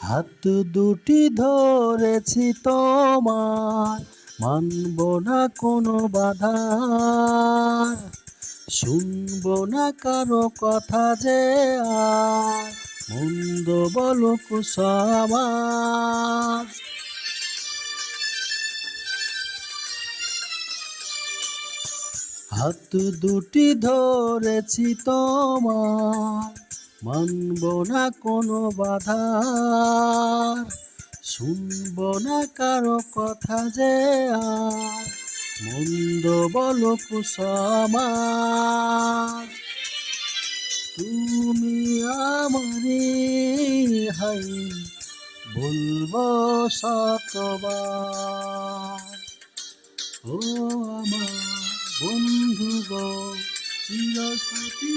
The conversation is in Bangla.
হাত দুটি ধরেছি তোমার, মানব না কোনো বাধা, শুনবো না কারো কথা যে আর মন্দ বলুক সমাজ। হাত দুটি ধরেছি তোমার, মানব না কোনো বাধা, শুনব না কারো কথা যে আর মন্দ বলুক সমাজ। তুমি আমারে হাই বলবো শতবার, ও আমার বন্ধু গো চিরসাথী।